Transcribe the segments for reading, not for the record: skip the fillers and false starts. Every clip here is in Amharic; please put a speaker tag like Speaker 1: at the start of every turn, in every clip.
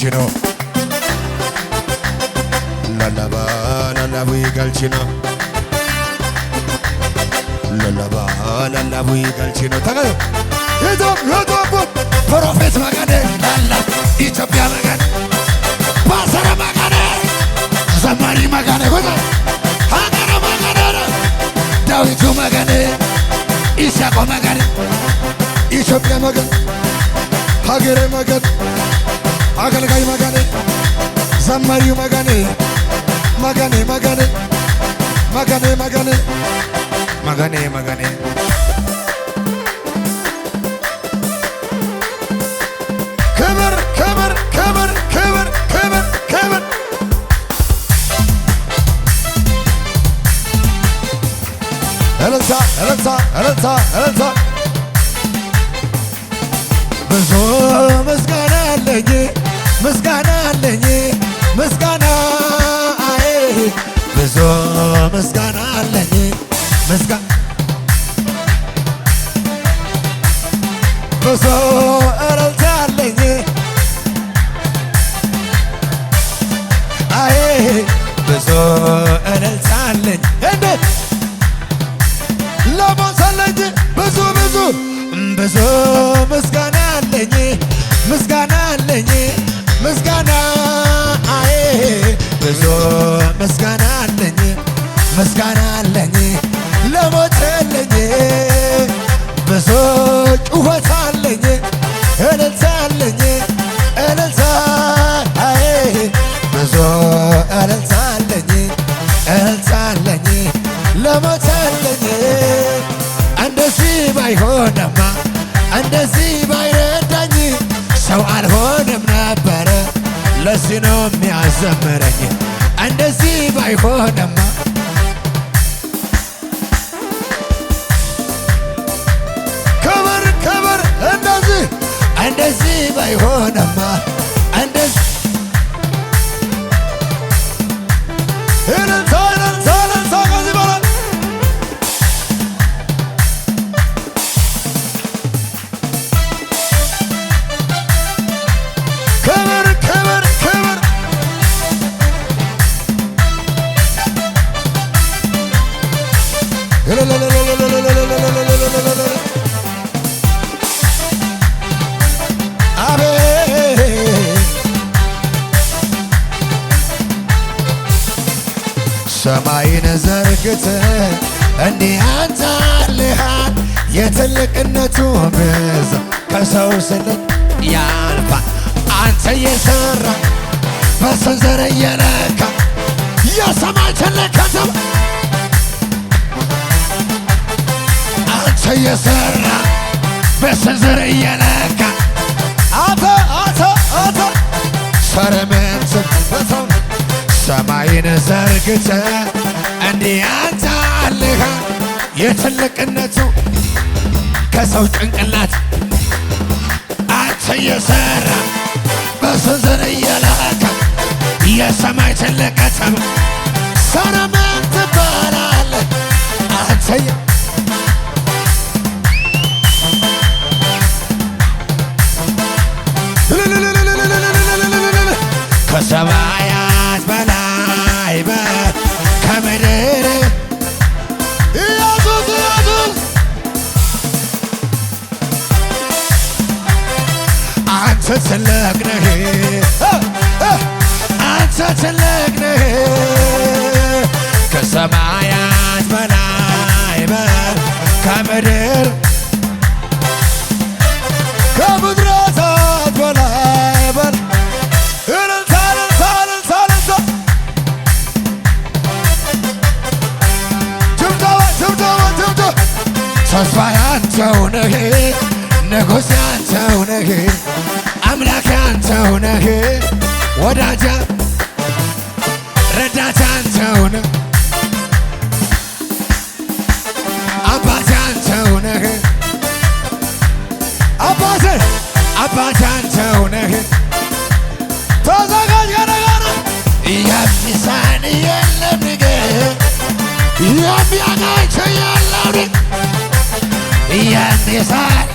Speaker 1: galchino lalaba lalabu galchino lalaba lalabu galchino taga የኢትዮጵያ ፕሮፌት መቀደ ላላ ኢትዮጵያ መቀደ ባሰረ መቀደ ዘማሪ መቀደ ሀገረ መቀደ ዳዊቱ መቀደ ኢሳቆ መቀደ ኢትዮጵያ መቀደ ሀገረ መቀደ አገልጋይ መቀደ ዘማሪው መቀደ መቀደ መቀደ መቀደ መቀደ መቀደ መቀደ ክብር ክብር ክብር ክብር ክብር ክብር እልልታ እልልታ እልልታ እልልታ ብዙ ምስጋና አለኝ ምስጋና አለኝ ምስጋና አይ ብዙ ምስጋና አለኝ ምስጋና ብዙ እልልታ አለኝ አይ ብዙ እልልታ አለኝ እንዴት ለሞሰለኝ ብዙ ብዙ ብዙ ምስጋና አለኝ ምስጋና አለኝ ምስጋና አይ ብዙ ምስጋና አለኝ ምስጋና አለኝ ለሞተልኝ ብዙ ጩኸት አለኝ እልልታ አለኝ እልልታ አይ ብዙ እልልታ አለኝ እልልታ አለኝ ለሞተልኝ እንደዚህ ባይሆንማ እንደዚህ ባይረዳኝ ሰው አልሆንም ነበረ ለዚህ ነው የሚያዘምረኝ እንደዚህ ባይሆንማ ክብር ክብር እንደዚህ ባይሆንማ እንደዚህ እልልታ እልልታ እልልታ ከዚህ በላይ ክብር ክብር ክብር ሰማይን ዘርግተህ እንዲህ አንተልሃል የትልቅነቱ ብዛት ከሰው ስለት ያልፋል አንተ የሠራ በስንዝር እየለካ የሰማይ ትልቅ ከተማ አንተ የሠራ በስንዝር እየለካ አንተ ሰርመንት በሰው ሰማይን ዘርግተህ እንዲህ አንተልሃል የትልቅነቱ ከሰው ጭንቅላት አንተ የሠራ በስንዝር እየለካ የሰማይ ትልቅ ከተማ ሰረመን ትባላለህ አንተ ከሰማያት በላይ ከምድር ኢየሱስ ኢየሱስ አንተ ትልቅ ነህ አንተ ትልቅ ነህ ከሰማያት በላይ ከምድር ከምድራታት በላይ እልልታ እልልታ እልልታ እልልታ ጭብጨባ ጭብጨባ ጭብጨባ ተስፋዬ አንተው ነህ ንጉሴ አንተው ነህ አምላኬ አንተው ነህ ወዳጄ ረዳቴ አንተው ነህ አባቴ አንተው ነህ አባቴ አንተው ነህ ተዘጋጅ ገረገረ የሚሳን የለም ንገር የሚያናች የለም የሚሳን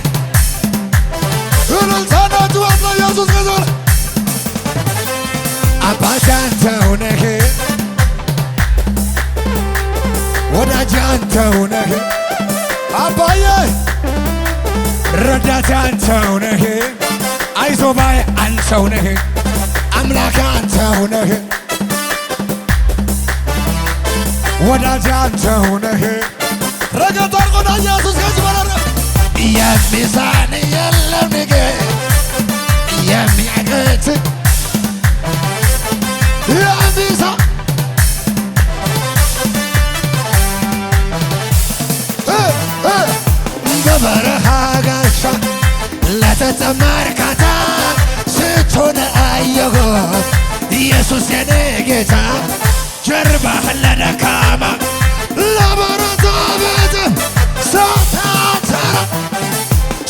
Speaker 1: እልልታና ጩኸት ለኢየሱስ ክርስቶስ አባቴ አንተው ነህ ወዳጄ አንተው ነህ አባዬ ረዳቴ አንተው ነህ አይዞህ ባይ አንተው ነህ አምላኬ አንተው ነህ ወዳጄ አንተው ነህ ረገጦር ቆዳ ኢየሱስ ከዚህ በለረ የሚሳን የለም ነገር የሚያቅት የሚሳን በበረሃ ጋሻ ለተጠማ እርካታ ስትሆን አየሁ ኢየሱስ የኔ ጌታ ጀርባህን ለደካማ ለበረታ ቤት ሳታተራ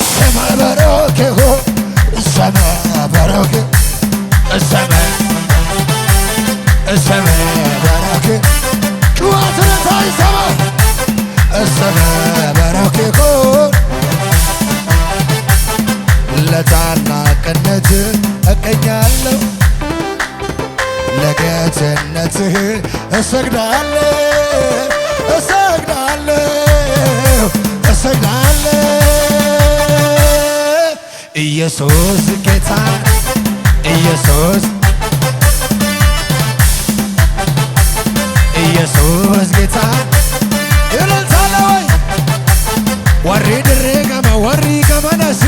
Speaker 1: ስመ በሮክ ይሁን ስመ በሮክ ስመ በሮክ ጩኸትን ሳይሰማ ስመ በሮክ ይሁን ለታላቅነት እቀኛለሁ ለጌትነትህ እሰግዳለሁ ኢየሱስ ጌታ ኢየሱስ ጌታ ይልታለወይ ወሪ ድሬገመ ወሪ ገመነሲ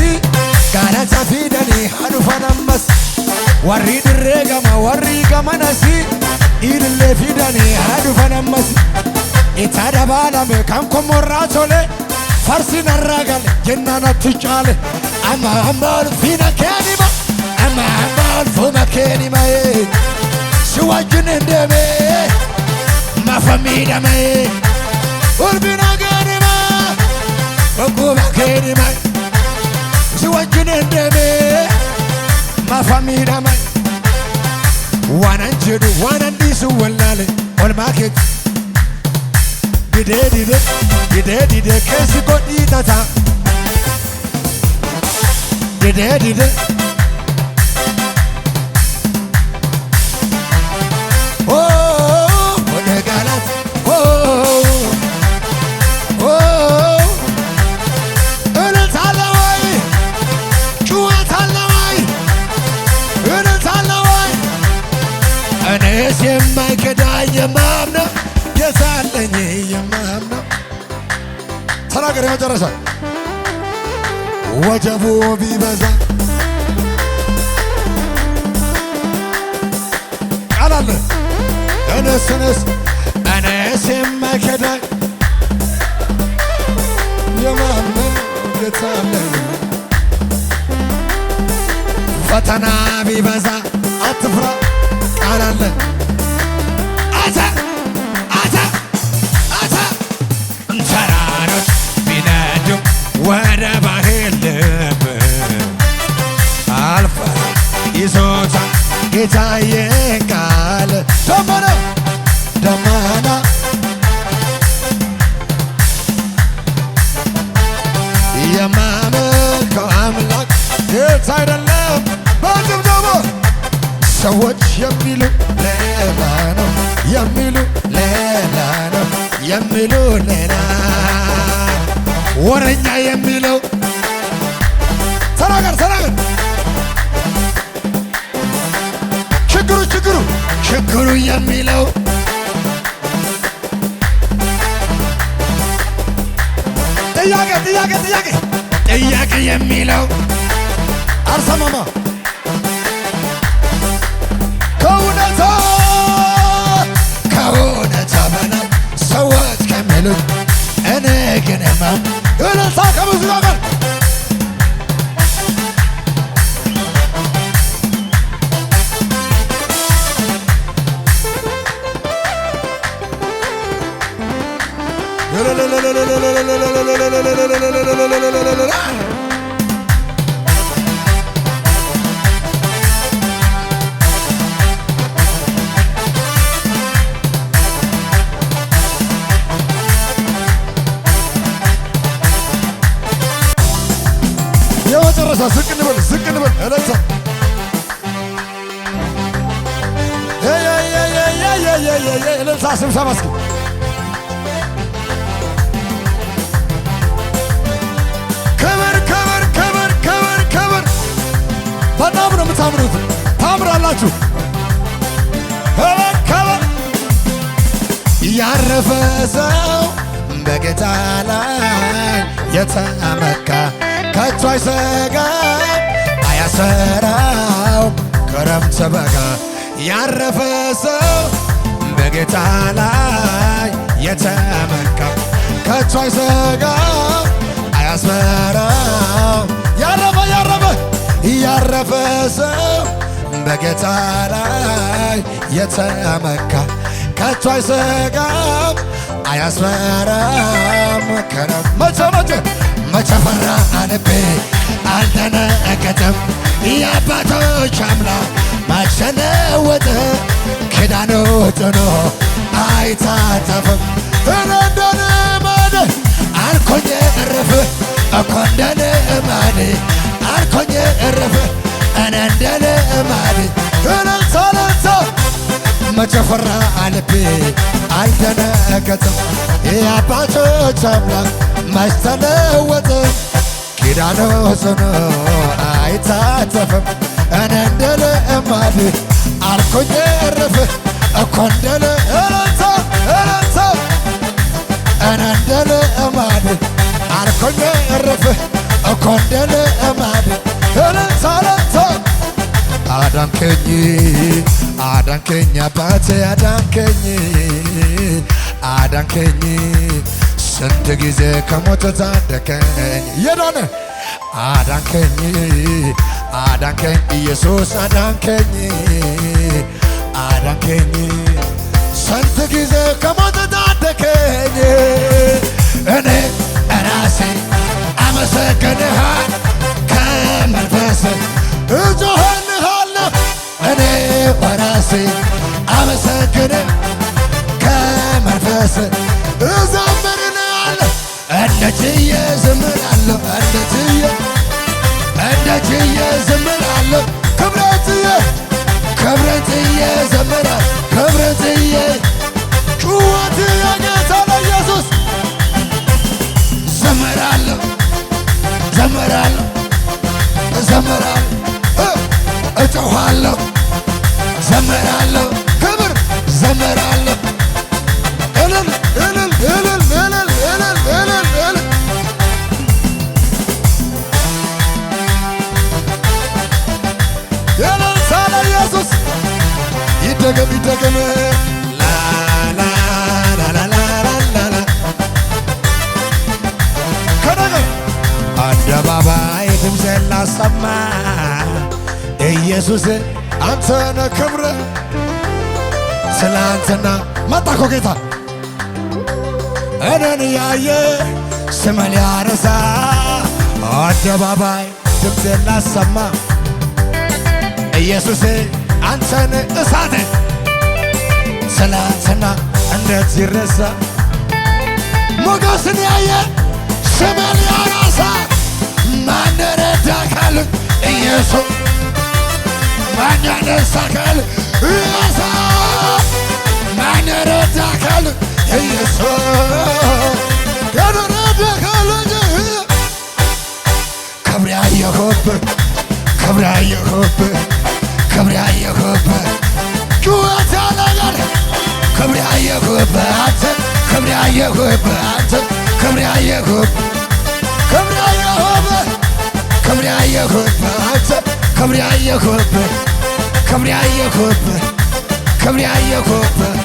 Speaker 1: ጋለታ ፊደኒ ሀዱፈነመስ ወሪ ድሬገመ ወሪ ገመነሲ ኢልሌ ፊደኒ ሀዱፈነመስ ኢታደባለሜ ካንኮሞራቶሌ ፈርሲ ነራጋለ ጀናናት ጫለ አማማል ፊና ከኒማ አማማል ፉማ ከኒማ ሲዋጅን እንደሜ ማፈሚዳሜ ወርቢና ከኒማ ወቁማ ከኒማ ሲዋጅን እንደሜ ማፈሚዳሜ ዋናንጀዱ ዋናንዲሱ ወላለ ኦልማኬት Dide kesi godi tata Dide Oh Ode galat Oh Ele talawai Chua talawai Ele talawai Anes yemai kedai yemamna Yesallenye yemamna ተናገር የመጨረሻ ወጀቡ ቢበዛ ቃል አለ እኔስ የማይከዳኝ የማመን ጌታ አለኝ ፈተና ቢበዛ አትፍራ ቃል አለ ተራሮች ቢነዱም ወደ ባህር ልብ አልፈ ይዞታ ጌታዬን ቃል ደመና የማመልከው አምላክ ጌታ አይደለም በጭብጨባ ሰዎች የሚሉ ሌላ ነው የሚሉ ሌላ ወረኛ የሚለው ተናገር ችግሩ የሚለው ጥያቄ የሚለው አልሰማማ ከእውነታ በላይ ሰዎች ከሚሉት እኔ ግን እልልታ ከሙዚቃ ጋር ዝቅ እንበል እለታ እልልታ ስብሰባ እስኪ ክብር ክብር ክብር ክብር ክብር። በጣም ነው የምታምሩት፣ ታምራላችሁ። ክብር ክብር። ያረፈ ሰው በጌታ ላይ የተመካ ከቶ አይሰጋም አያሰራውም ክረምት በጋ። ያረፈ ሰው በጌታ ላይ የተመካ ከቶ አይሰጋም አያስፈራም። ያረፈ ሰው በጌታ ላይ የተመካ ከቶ አይሰጋም አያስፈራም ክረምት። መቼ ፈራ ልቤ አልደነገጠም። የአባቶች አምላክ መቼ ተለወጠ። ኪዳኑ ጽኑ አይታጠፍም። እንደ ልማድ አልኮኝ እርፍ እኮ እንደ ልማድ አልኮኝ እርፍ እንደ ልማድ እልልታ መቼ ፈራ ልቤ አልደነገጠም። የአባቶች አምላክ መቼ ተለወጠ። ኪዳኑ ጽኑ አይታጠፍም። እንደ ልማድ አልኮኝ እርፍ እኮ እንደ ልማድ እንደ ልማድ አልኮኝ እርፍ እኮ እንደ ልማድ እልልታ አዳንከኝ አዳንከኝ አባቴ አዳንከኝ አዳንከኝ ስንት ጊዜ ከሞት ታደከኝ የዳነ አዳንከኝ አዳንከኝ ኢየሱስ አዳንከኝ አዳንከኝ ስንት ጊዜ ከሞት ታደከኝ። እኔ ራሴ አመሰግንሃል ከመንፈስ እጮህልሃለሁ። እኔ ራሴ አመሰግን ከመንፈስ እዘምርልሃለሁ። እንደ ችዬ እዘምራለሁ እንደ ችዬ እዘምራለሁ። ክብረትዬ እዘምራለሁ ክብረትዬ ጩኸት የጌታ ለኢየሱስ እዘምራለሁ እጮኻለሁ ዘምራለሁ ክብር ዘምራለሁ እልል እልል እልል እልል እልል እልል እልል የለንሳ ለኢየሱስ ይደገም ይደገም ላላላላላላ ከደገም አደባባይ ድምፄን ላሰማ ኢየሱስ አንተነ ክብር ትላንትና መጣ እኮ ጌታ እኔን ያየ ስምን ያነሳ አደባባይ ድምፄን ላሰማ ኢየሱስ አንተን እሳት ትላንትና እንዴት ይረሳ ሞገስን ያየ ስምን ያነሳ ማን ረዳካል ኢየሱስ ማን ያነሳካል ኢየሱስ ማን ረዳካል ኢየሱስ ያረዳካል ክብር ያየሁብህ ክብር ያየሁብህ ክብር ያየሁብህ ጩኸት ያለጋል ክብር ያየሁብህ አንተ ክብር ያየሁብህ አንተ ክብር ያየሁብህ ክብር ያየሁብህ ክብር ያየሁብህ አንተ ክብር ያየሁብህ ክብር ያየሁብህ ክብር ያየሁብህ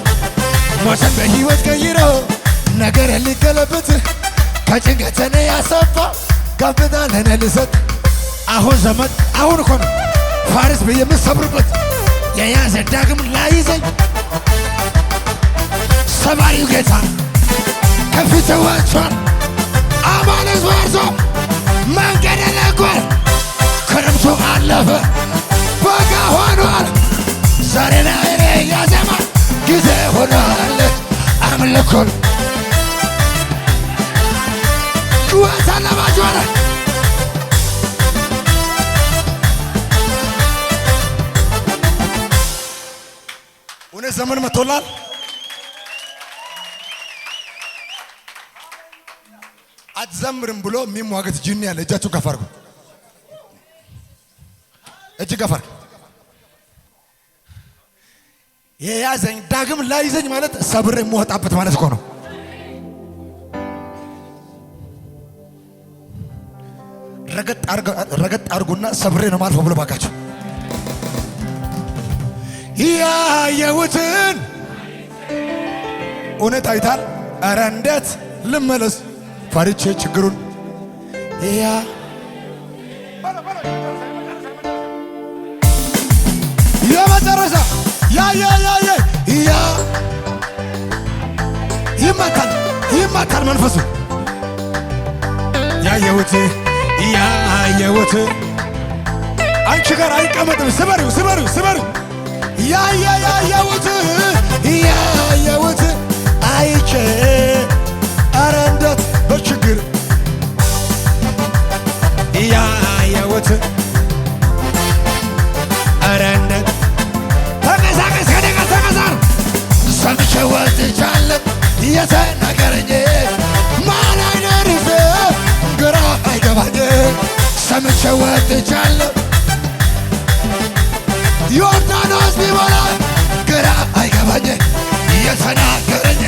Speaker 1: ሞትን በሕይወት ቀይሮ ነገር ሊገለብጥ ከጭንቀትን ያሰፋ ከፍታ ለኔ ልሰጥ አሁን ዘመን አሁን እኮ ነው ፋርስ የምሰብርበት የያዘ ዳግም ላይዘኝ ሰባሪው ጌታ ከፊት ወጥቷል። አማኑኤል ወርዶ መንገድ ለቋል። ክረምቱ አለፈ በጋ ሆኗል። ዛሬ ላይ ያዜማ ጊዜ ሆኗል። አምልኮን ጩኸት አለባችኋል። እውነት ዘመን መጥቶላል። አትዘምርም ብሎ የሚሟገት ጂኒ ያለ እጃችሁ ከፍ አድርጉ። እጅ ከፍ አድርጉ። የያዘኝ ዳግም ላይዘኝ ማለት ሰብሬ የምወጣበት ማለት እኮ ነው። ረገጥ አድርጉና ሰብሬ ነው ማልፈው ብሎ ባካችሁ ያየሁትን እውነት አይታል። ኧረ እንዴት ልመለስ ፈርቼ ችግሩን የመጨረሻ ይመታል መንፈሱ ያየሁት አንቺ ጋር አይቀመጥም። ስበሪው ያየሁት አይቼ ኧረ እንዴት በችግር ያየሁት ኧረ እንዴት ተንቀሳቀስ ከደጋ ተንቀሳቀስ ሰምቼ ወጥቻለሁ የተናገረኝ ማን አይነርፍ ግራ አይገባኝ ሰምቼ ወጥቻለሁ ዮርዳኖስ ቢሞላ ግራ አይገባኝ የተናገረኝ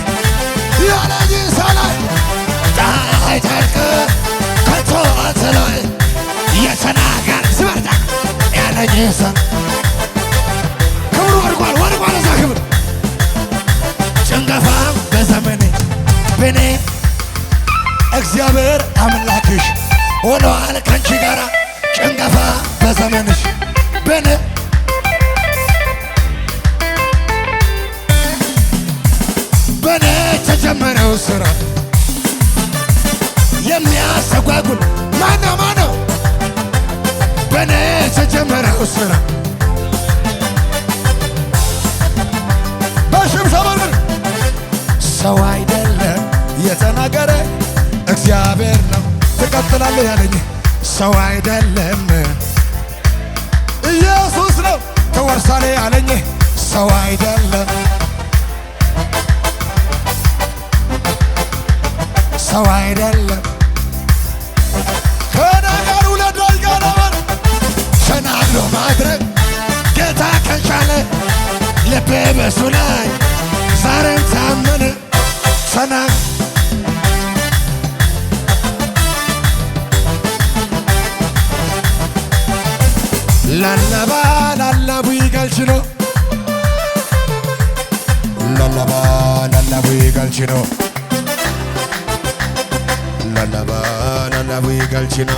Speaker 1: ያለኝ ሰላይ ፀሐይ ታልቅ ከቶ አትለይ የተናገር ስበርታ ያለኝ ሰ ክብሩ ወድቋል እዛ ክብር ጭንገፋ በዘመኔ በኔ እግዚአብሔር አምላክሽ ሆኗል ከአንቺ ጋራ ጭንገፋ በዘመንሽ በኔ የተጀመረው ስራ የሚያስተጓጉል ማነው በኔ የተጀመረው ስራ በሽብሸባ ሰው አይደለም የተናገረ እግዚአብሔር ነው ትቀጥላለህ ያለኝ ሰው አይደለም ኢየሱስ ነው ትወርሳለህ ያለኝ ሰው አይደለም ሰው አይደለም ከነገሩ ለዳይጋናባል ተናግሮ ማድረግ ጌታ ከቻለ ልቤ በሱ ላይ ዛሬም ታመነ ላላቡ ይገልችኖ ላላቡ ይገልችኖ ላላቡ ይገልችኖ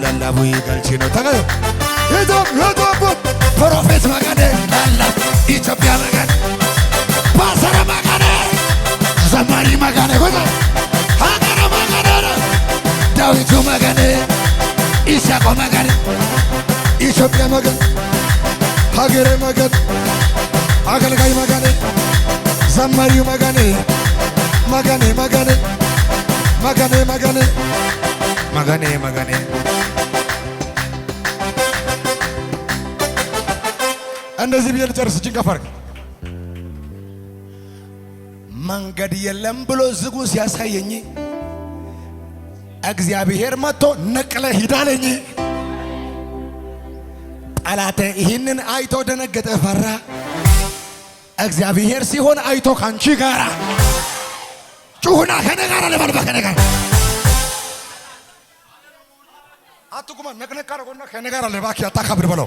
Speaker 1: ላላቡ ይገልችኖ ተገ የቶብ ፕሮፌት መቀደ ላላ ኢትዮጵያ መቀደ ባሰረ መቀደ ዘማሪ መቀደ ሀገረ መቀደ ዳዊቱ መቀደ ኢሳቆ መቀደ ኢትዮጵያ መቀደ ሀገረ መቀደ አገልጋይ መቀደ ዘማሪው መቀደ መገኔ እንደዚህ ብዬ ልጨርስ። እጅን ከፍ አድርግ። መንገድ የለም ብሎ ዝጉ ሲያሳየኝ እግዚአብሔር መጥቶ ነቅለህ ሂድ አለኝ። ጠላቴ ይህንን አይቶ ደነገጠ፣ ፈራ። እግዚአብሔር ሲሆን አይቶ ካንቺ ጋራ ጩሁና ከኔ ጋር ለማልባ ከኔ ጋር አትቁማ ነቅነቅ አድርጎና ከኔ ጋር ለባኪ አታካብድ በለው።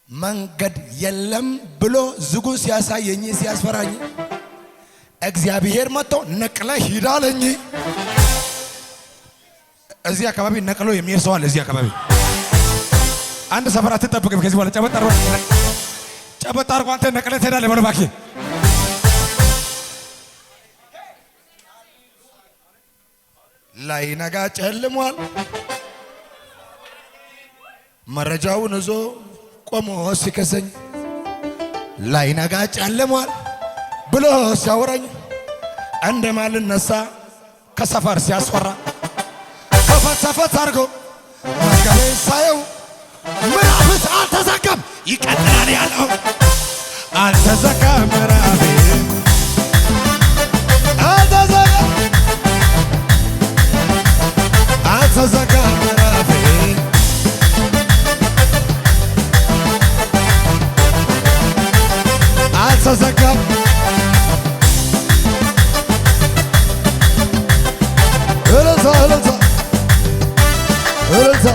Speaker 1: መንገድ የለም ብሎ ዝጉ ሲያሳየኝ ሲያስፈራኝ እግዚአብሔር መጥቶ ነቅለህ ሂድ አለኝ። እዚህ አካባቢ ነቅሎ የሚሄድ ሰው አለ። እዚህ አካባቢ አንድ ሰፈር አትጠብቅም። ከዚህ በኋላ ጨበጥ አድርጎ አንተ ነቅለህ ትሄዳለህ በለው እባክህ። ላይነጋ ጨልሟል። መረጃውን ይዞ ቆሞ ሲከሰኝ ላይነጋ ጨልሟል ብሎ ሲያወራኝ እንደማልነሳ ከሰፈር ሲያስፈራ ሰፈት ሰፈት አድርጎ መዝገቤ ሳየው ምዕራፍስ አልተዘጋም ይቀጥላል ያለው አልተዘጋም ምዕራፌ አልተዘጋም አልተዘጋም ምዕራፌ አልተዘጋም እልልታ እልልታ እልልታ